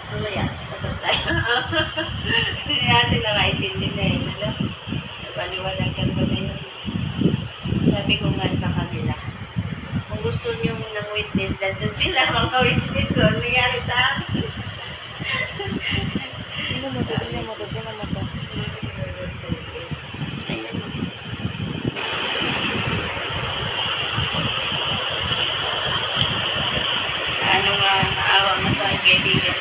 Mamaya, pasok tayo. Hindi natin nakaintindi na eh. Alam? Napaliwanagan ko na yun. Sabi ko nga sa kanila, kung gusto nyo ng witness, nandun sila mga witness ko. Nangyari sa akin. Tingnan mo to, tingnan mo to, tingnan mo to. Ayan. Ano nga, naawa mo sa aking kaibigan.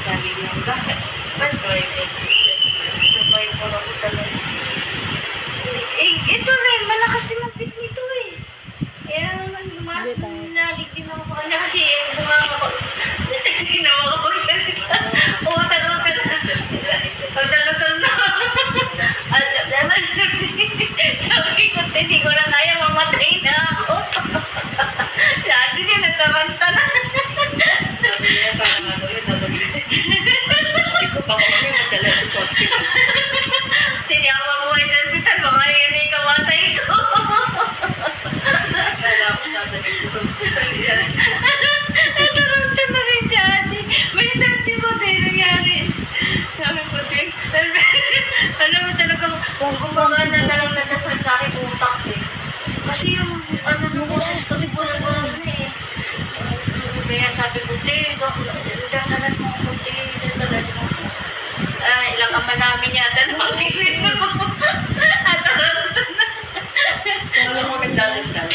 Sabi niya, bakit? Ba't ko yung kaibigan? Sabay ko ako talaga. Ito rin, malakas din ang pit nito eh. Kaya naman, nalig din ako sa kanya kasi bumanga ko. Hindi na ako kapagsalita. Utal-utal na. Utal-utal na. Sabi ko, hindi ko na kaya, mamatay na ako. Sabi niya, nataranta na. Sabi niya, parang ano yun, nabagay. Sabi ko, baka kami magdala ito sa hospital. Hindi ako mabuhay sa hospital, baka yun yung kamatay ko. Kala ko sasabihin ko sa hospital yan. Nataranta na rin siya, ate. May dati mo tayo nangyari. Sabi ko, din. Alam mo talagang, kumbaga na lang nadasal sa akin utak eh. Kasi yung, ano, nung boses ko, di ko na eh. Kaya sabi ko, dasalan mo ako, dasalan mo ako. Ilang ama namin yata na pag-isip mo. At taranta na. Alam mo, nagdadasal.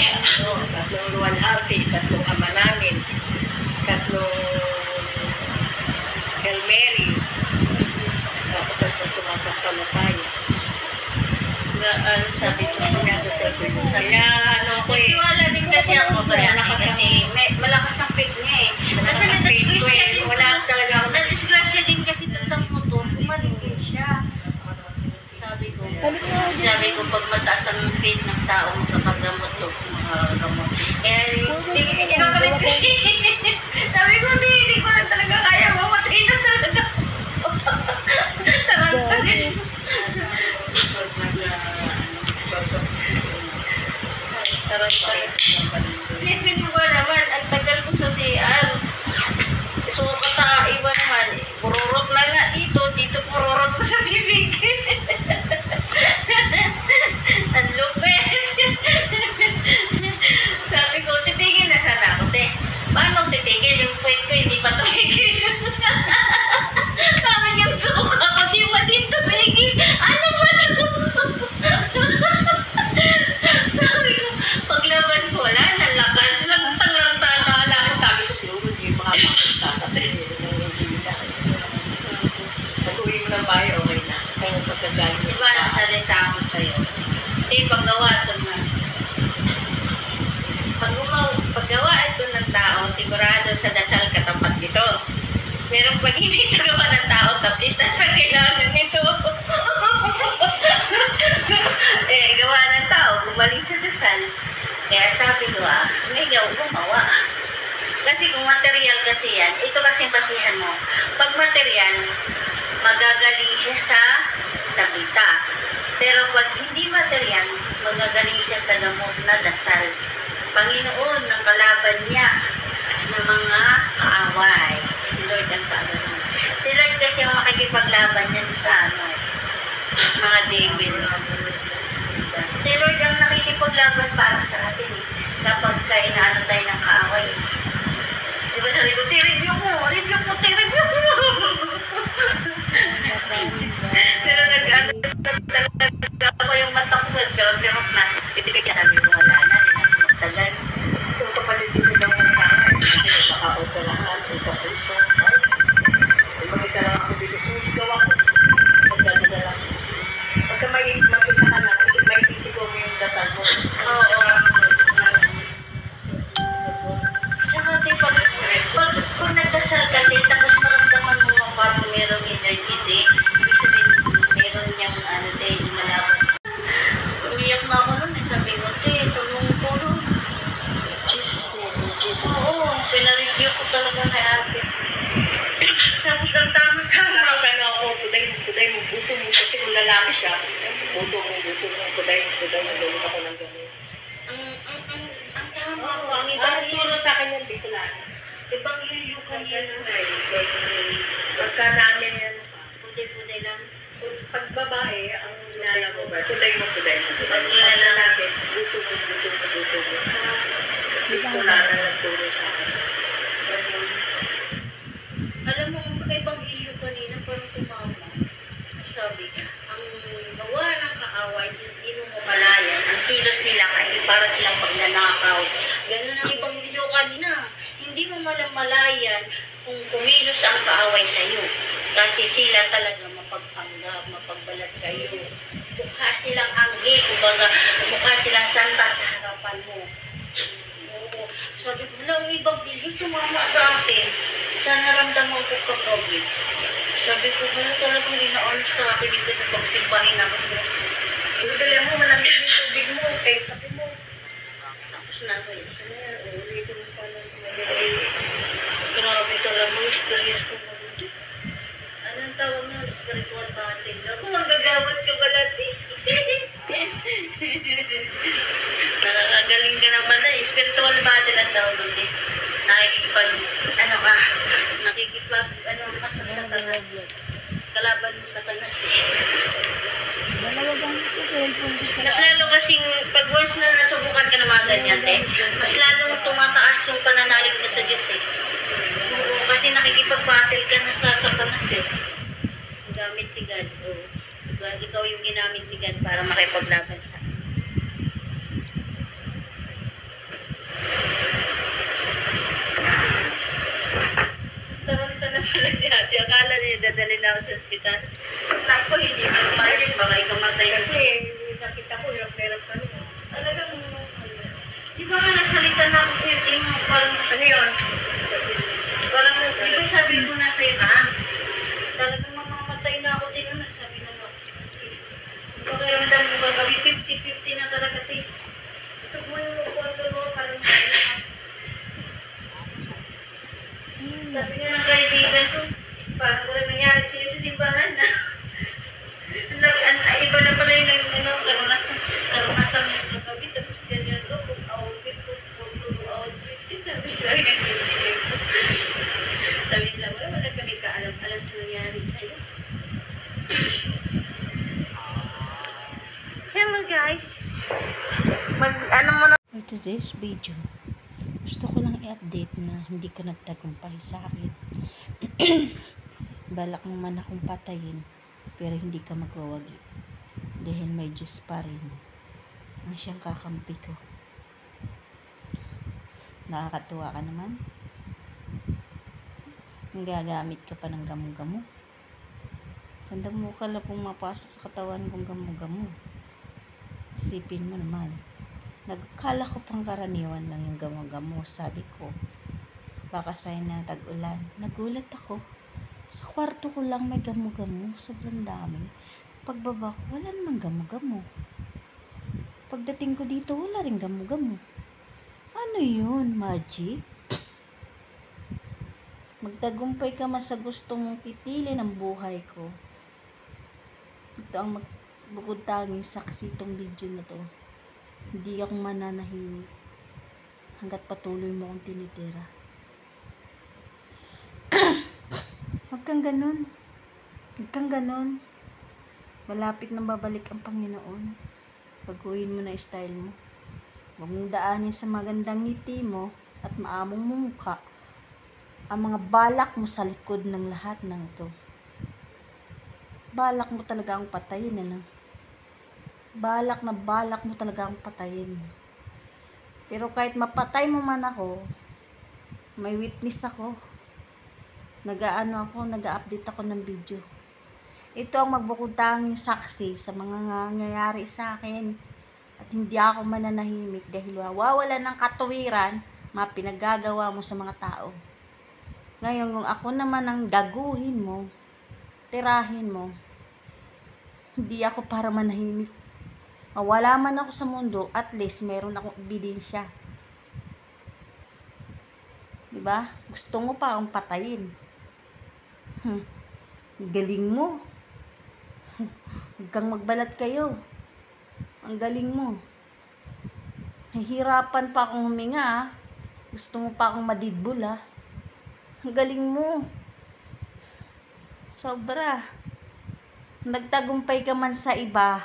Tatlong luwalhati, tatlong ama namin, tatlong Hail Mary, tapos tatlong sumasakta na tayo. Ano sabi ko, nagdadasal ko yun. Kaya ano ko eh. Nagtiwala din kasi ako kaya kasi malakas ang faith niya eh. Kasi na-disgrasya din wala talaga ako. Na-disgrasya din kasi sa motor, kumaling din siya. Sabi ko, pag mataas ang faith ng tao, magkakagamot to, makagamot. Eh, hindi ko kami kasi. Sabi ko, hindi ko na talaga kaya, mamatay na talaga. Taranta din. Sipin mo ba naman, ang tagal ko sa CR. So, iba naman, pururot na nga dito pururot ko sa bibig. Ang lupit. Sabi ko, titigil na sana ako, te. Paano titigil? Yung point ko, hindi pa tumigil. Sabi niyang suka ko, di ba din tumigil? Ano ba na? Sabi ko, paglabas ko, wala, nalakas lang, tangrang-tala ko. Sabi ko, siguro, hindi makapunta kasi hindi na. Pag-uwi mo ng bahay, okay na. Kaya pagkagaling mo sa bahay. Diba, nasalita ako sa'yo. Hindi, paggawa ito na. Paggawa ito ng tao, sigurado sa dasal katapat nito. Pero pag hindi tagawa ng tao, tapitas ang kailangan nito. Gawa ng tao, gumaling sa dasal. Kaya sabi ko, may gumawa. Kasi kung material kasi yan, ito kasi basihan mo. Pag material, magagaling siya sa tabita. Pero pag hindi material, magagaling siya sa gamot na dasal. Panginoon ng kalaban niya ng mga kaaway. Si Lord ang kalaban. Si Lord kasi ang makikipaglaban niya sa mga devil. Si Lord ang nakikipaglaban para sa atin. Kapag inaano tayo ng kaaway. Diba sabi ko, review mo. Pero nag-ano talaga ako yung mata ko. Pero na. Itibig ka sabi ko, wala na. Tagal. Yung kapatid ko sa daw ng sana. Maka-out ka lahat. Sa puso. Mag-isa lang ako dito. Sumisigaw ako. Magdadasal ako. Pagka may mag-isa ka na, kasi may sisigaw mo yung dasal mo. Oo. Tsaka pag nagdasal ka din, tapos maramdaman mo parang merong energy din. Ibig sabihin, meron niyang malabas. Umiyak na ako nun, sabi ko, Ganun na Pagka namin yan, puday-puday lang. pag babae, ang inala mo ba? Puday mo. Pag lalaki. natin, buto mo. Dito na nagturo sa akin. Ganun. Alam mo, may pag-ilyo kanina, parang tumama. Sabi, ang gawa ng kaaway, hindi mo mamalayan. Ang kilos nila kasi para silang magnanakaw. Ganun ang ibang video kanina. Hindi mo malamalayan kung kumilos ang kaaway sa'yo. Kasi sila talaga mapagpanggap, mapagbalat kayo. Mukha silang anggi, kumbaga mukha silang santa sa harapan mo. Oo. Sabi ko, wala, ang ibang video tumama sa akin. Sana naramdaman ko kagabi. Sabi ko, wala talagang inaon sa akin dito na pagsimbahin ako. Yung dala mo, malamig yung tubig mo, kayo kape mo. Tapos na ako yun. Ulitin mo pa lang. Grabe talaga, experience ko na dito. Anong tawag na? Spiritual battle. Ako, magagawat ka pala, Nakakagaling ka naman na. Spiritual battle ang tawag dito. Nakikipag, ka sa satanas. Kalaban mo sa tanas eh. Dalawag ang ito, cellphone ko. Mas lalo kasing, pag once na nasubukan ka ng mga ganyan, mas lalong tumataas yung pananalig mo sa Diyos eh. Oo, kasi nakikipag-battle ka na sa satanas eh. Gamit si God. Oo. Ikaw yung ginamit ni God para makipaglaban sa taranta na pala si ate. Akala niya dadalhin ako sa ospital. Ako, hindi ko kumain. Baka ikamatay Kasi, kasi. nakita ko, hirap pa rin. Talagang, di ba nga nasalita na ako sa'yo, di mo, parang Ano yun? parang, di ba sabi ko na sa'yo, talagang mamamatay na ako din, sabi na mo. Pakiramdam mo ba, kami 50-50 na talaga, gusto mo yung control mo, parang, sabi nga ng kaibigan ko, parang wala nangyari sa'yo sa simbahan na. Iba na pala yung karanasan ng gabi, tapos ganyan ko, kung outfit ko, sabi sa akin, sabi nila, wala kami kaalam-alam sa nangyari sa'yo. Hello guys! For today's video, gusto ko lang i-update na hindi ka nagtagumpay sa akin. Balak mo man akong patayin, pero hindi ka magwawagi. Dahil may Diyos pa rin ang siyang kakampi ko. Nakakatuwa ka naman. Gagamit ka pa ng gamo-gamo. Sanda mo ka lang pong mapasok sa katawan kong gamo-gamo. Isipin mo naman. Nagkala ko pang karaniwan lang yung gamo-gamo. Sabi ko, baka sa'yo na tag-ulan. Nagulat ako. Sa kwarto ko lang may gamo-gamo. Sobrang dami. Pagbaba ko, wala namang gamo-gamo. Pagdating ko dito, wala rin gamo-gamo. Ano yun? Magic? Magtagumpay ka mas sa gusto mong kitilin ang buhay ko. Ito ang bukod tanging saksi itong video na to. Hindi ako mananahimik hanggat patuloy mo akong tinitira. Huwag kang ganun. Huwag kang ganun. Malapit nang babalik ang Panginoon. Baguhin mo na style mo. Huwag mong daanin sa magandang ngiti mo at maamong mukha ang mga balak mo sa likod ng lahat ng ito. Balak mo talaga ang patayin, ano? Balak mo talaga ang patayin. Pero kahit mapatay mo man ako, may witness ako. Nag-update ako ng video. Ito ang magbukod tanging saksi sa mga nangyayari sa akin. At hindi ako mananahimik dahil wawala ng katuwiran mga pinaggagawa mo sa mga tao. Ngayon, kung ako naman ang daguhin mo, tirahin mo, hindi ako para manahimik. Mawala man ako sa mundo, at least meron akong ebidensya. Diba? Gusto mo pa akong patayin. Galing mo. Huwag kang magbalat kayo. Ang galing mo. Nahihirapan pa akong huminga. Gusto mo pa akong madidbul, Ang galing mo. Sobra. Nagtagumpay ka man sa iba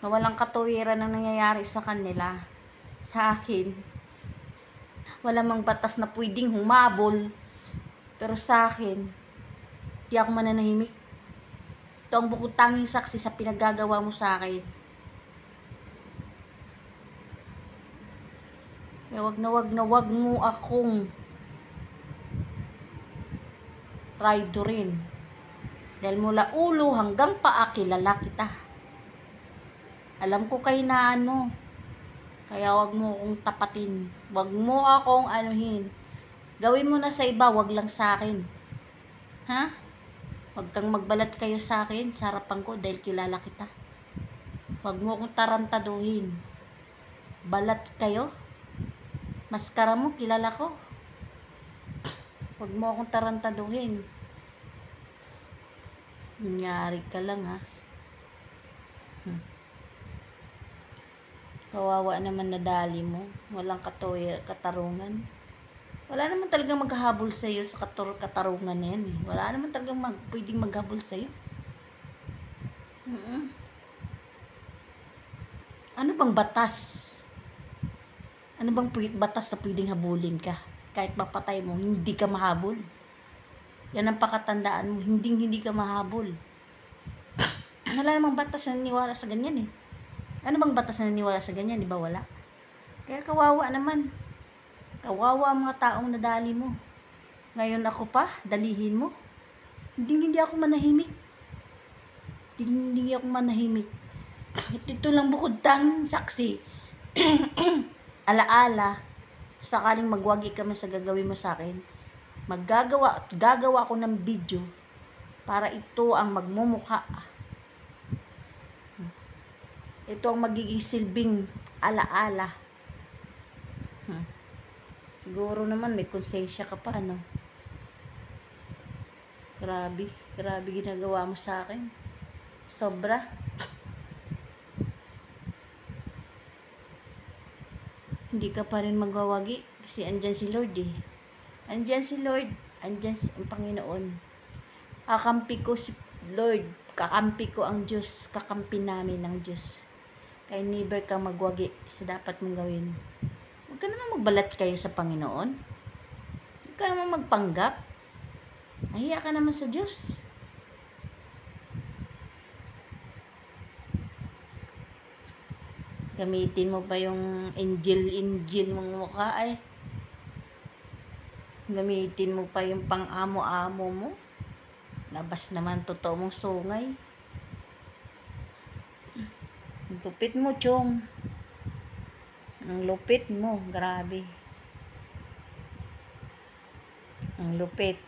na walang katuwiran ang nangyayari sa kanila. Sa akin, wala mang batas na pwedeng humabol. Pero sa akin, di ako mananahimik. Ito ang bukod tanging saksi sa pinaggagawa mo sa akin. Kaya wag mo akong traidorin. Dahil mula ulo hanggang paa kilala kita. Alam ko kahinaan mo. Kaya wag mo akong tapatin. Wag mo akong anuhin. Gawin mo na sa iba, wag lang sa akin. Ha? Wag kang magbalat kayo sa akin sa harapan ko dahil kilala kita. Wag mo akong tarantaduhin. Balat kayo. Maskara mo, kilala ko. Wag mo akong tarantaduhin. Nangyari ka lang, ha. Kawawa naman na dali mo. Walang katarungan. Wala naman talagang maghahabol sa iyo sa katarungan na yan, eh. Wala naman talagang pwedeng maghabol sa iyo. Ano bang batas? Ano bang batas na pwedeng habulin ka? Kahit mapatay mo, hindi ka mahabol. Yan ang pakatandaan mo, hindi ka mahabol. Wala namang batas na naniwala sa ganyan, eh. Ano bang batas na naniwala sa ganyan? Di ba wala? Kaya kawawa naman. Kawawa ang mga taong nadali mo. Ngayon ako pa, dalihin mo. Hindi ako manahimik. Hindi ako manahimik. Ito lang bukod tanging saksi. Alaala, sakaling magwagi ka man sa gagawin mo sa akin, gagawa ko ng video para ito ang magmumukha. Ito ang magiging silbing alaala. Siguro naman may konsensya ka pa, no? Grabe ginagawa mo sa akin. Sobra. Hindi ka pa rin magwawagi kasi andyan si Lord, eh. Andyan si Lord, andyan ang Panginoon. Kakampi ko si Lord, kakampi ko ang Diyos, kakampi namin ang Diyos. Kaya never kang magwagi sa dapat mong gawin. Huwag ka naman magbalat kayo sa Panginoon. Huwag ka naman magpanggap. Nahiya ka naman sa Diyos. Gamitin mo pa yung angel mong mukha, ay. Gamitin mo pa yung pang-amo-amo mo. Labas naman totoo mong sungay. Ang lupit mo, Chong. Ang lupit mo, grabe. Ang lupit.